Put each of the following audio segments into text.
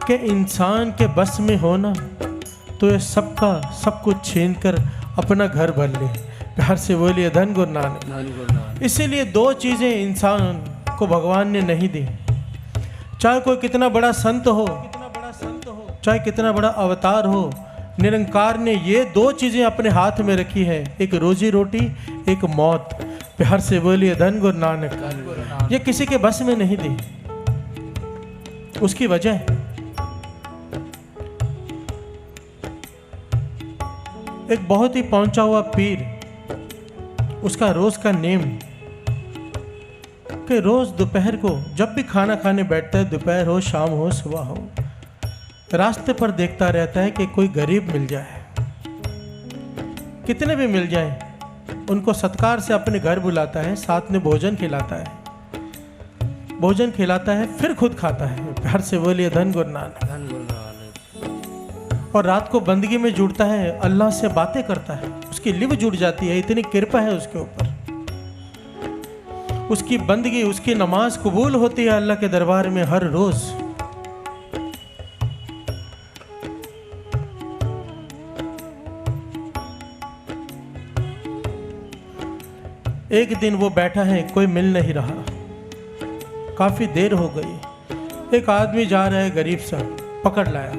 कि इंसान के बस में होना तो ये सबका सब कुछ छीन कर अपना घर भर ले। प्यार से बोलिए धन गुरु नानक। इसीलिए दो चीज़ें इंसान को भगवान ने नहीं दी, चाहे कोई कितना बड़ा संत हो, चाहे कितना बड़ा अवतार हो, निरंकार ने ये दो चीज़ें अपने हाथ में रखी है, एक रोजी रोटी, एक मौत। प्यार से बोलिए धन गुरु नानक। ये किसी के बस में नहीं दी। उसकी वजह एक बहुत ही पहुंचा हुआ पीर, उसका रोज का नेम कि रोज दोपहर को जब भी खाना खाने बैठता है, दोपहर हो, शाम हो, सुबह हो, रास्ते पर देखता रहता है कि कोई गरीब मिल जाए, कितने भी मिल जाए, उनको सत्कार से अपने घर बुलाता है, साथ में भोजन खिलाता है, भोजन खिलाता है, फिर खुद खाता है। प्यार से बोलिए धन गुरु नानक। और रात को बंदगी में जुड़ता है, अल्लाह से बातें करता है, उसकी लिव जुड़ जाती है, इतनी कृपा है उसके ऊपर। उसकी बंदगी, उसकी नमाज कबूल होती है अल्लाह के दरबार में हर रोज। एक दिन वो बैठा है, कोई मिल नहीं रहा, काफी देर हो गई। एक आदमी जा रहा है गरीब सा, पकड़ लाया,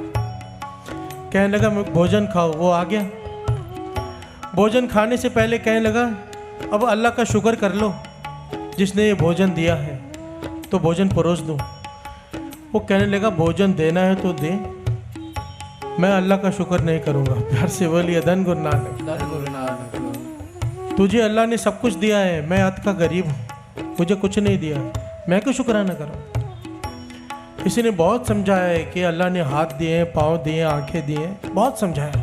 कहने लगा मैं भोजन खाओ। वो आ गया, भोजन खाने से पहले कहने लगा अब अल्लाह का शुक्र कर लो जिसने ये भोजन दिया है, तो भोजन परोस दूं। वो कहने लगा भोजन देना है तो दे, मैं अल्लाह का शुक्र नहीं करूँगा। प्यार से बोलिए धन गुरु नानक। तुझे अल्लाह ने सब कुछ दिया है, मैं अत का गरीब हूँ, मुझे कुछ नहीं दिया, मैं क्यों शुक्राना करूँ। किसी ने बहुत समझाया है कि अल्लाह ने हाथ दिए, पाँव दिए, आंखें दिए, बहुत समझाया,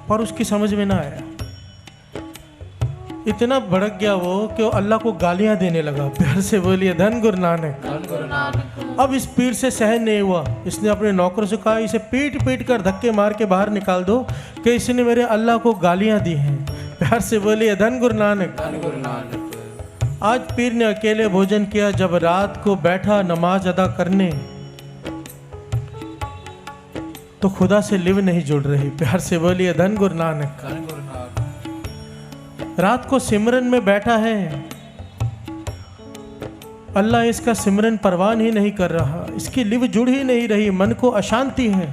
पर उसकी समझ में ना आया। इतना भड़क गया वो कि वो अल्लाह को गालियां देने लगा। प्यार से बोलिए धन गुरु नानक। अब इस पीर से सहन नहीं हुआ, इसने अपने नौकर से कहा इसे पीट पीट कर धक्के मार के बाहर निकाल दो कि इसने मेरे अल्लाह को गालियां दी हैं। प्यार से बोलिए धन गुरु नानक। आज पीर ने अकेले भोजन किया, जब रात को बैठा नमाज अदा करने तो खुदा से लिव नहीं जुड़ रही। प्यार से बोलिए धन गुरु नानक। रात को सिमरन में बैठा है, अल्लाह इसका सिमरन परवान ही नहीं कर रहा, इसकी लिव जुड़ ही नहीं रही, मन को अशांति है।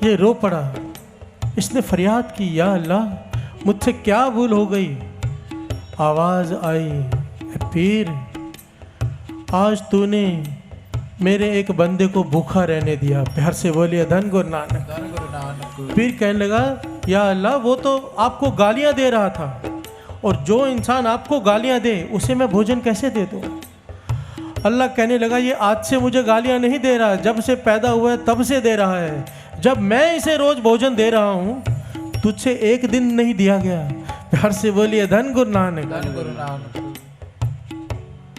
ये रो पड़ा, इसने फरियाद की या अल्लाह मुझसे क्या भूल हो गई। आवाज आई, पीर आज तूने मेरे एक बंदे को भूखा रहने दिया। प्यार से बोलिए धन गुरु नानक। पीर कहने लगा या अल्लाह वो तो आपको गालियां दे रहा था, और जो इंसान आपको गालियां दे उसे मैं भोजन कैसे दे दूं। अल्लाह कहने लगा ये आज से मुझे गालियां नहीं दे रहा, जब से पैदा हुआ है तब से दे रहा है। जब मैं इसे रोज भोजन दे रहा हूं, तुझसे एक दिन नहीं दिया गया। प्यार से बोलिए धन गुरु नानक।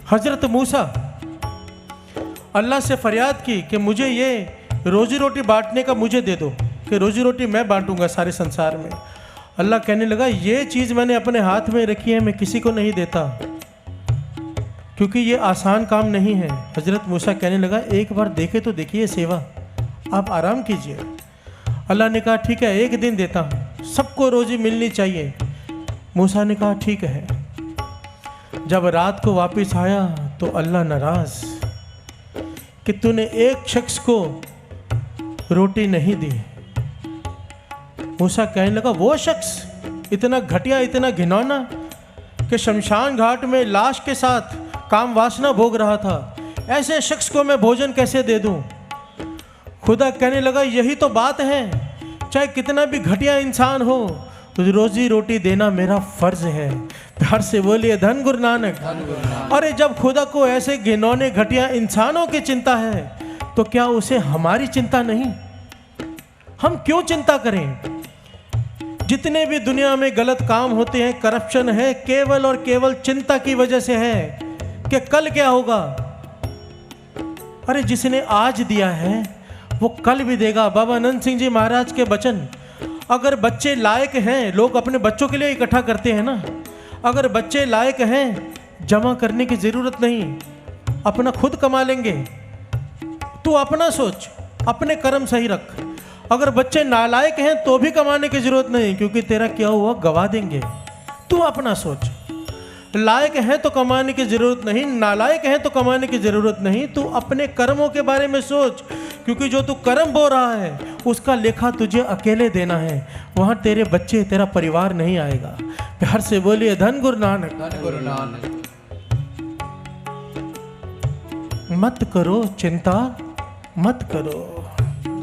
हजरत मूसा अल्लाह से फरियाद की कि मुझे ये रोजी रोटी बांटने का मुझे दे दो, कि रोजी रोटी मैं बांटूंगा सारे संसार में। अल्लाह कहने लगा ये चीज़ मैंने अपने हाथ में रखी है, मैं किसी को नहीं देता, क्योंकि ये आसान काम नहीं है। हजरत मूसा कहने लगा एक बार देखे तो देखिए सेवा, आप आराम कीजिए। अल्लाह ने कहा ठीक है एक दिन देता हूँ, सबको रोजी मिलनी चाहिए। मूसा ने कहा ठीक है। जब रात को वापस आया तो अल्लाह नाराज कि तूने एक शख्स को रोटी नहीं दी। मूसा कहने लगा वो शख्स इतना घटिया, इतना घिनौना कि शमशान घाट में लाश के साथ काम वासना भोग रहा था, ऐसे शख्स को मैं भोजन कैसे दे दूं। खुदा कहने लगा यही तो बात है, चाहे कितना भी घटिया इंसान हो तो रोजी रोटी देना मेरा फर्ज है। प्यार से बोलिए धन गुरु नानक। अरे जब खुदा को ऐसे घिनौने घटिया इंसानों की चिंता है तो क्या उसे हमारी चिंता नहीं? हम क्यों चिंता करें? जितने भी दुनिया में गलत काम होते हैं, करप्शन है, केवल और केवल चिंता की वजह से है कि कल क्या होगा। अरे जिसने आज दिया है वो कल भी देगा। बाबा आनंद सिंह जी महाराज के वचन, अगर बच्चे लायक हैं, लोग अपने बच्चों के लिए इकट्ठा करते हैं ना, अगर बच्चे लायक हैं जमा करने की ज़रूरत नहीं, अपना खुद कमा लेंगे। तू अपना सोच, अपने कर्म सही रख। अगर बच्चे नालायक हैं तो भी कमाने की जरूरत नहीं, क्योंकि तेरा क्या हुआ गवा देंगे। तू अपना सोच, लायक है तो कमाने की जरूरत नहीं, नालायक है तो कमाने की जरूरत नहीं। तू अपने कर्मों के बारे में सोच, क्योंकि जो तू कर्म बो रहा है उसका लेखा तुझे अकेले देना है। वहां तेरे बच्चे, तेरा परिवार नहीं आएगा। प्यार से बोलिए धन गुरु नानक। धन गुरु नानक। मत करो चिंता, मत करो।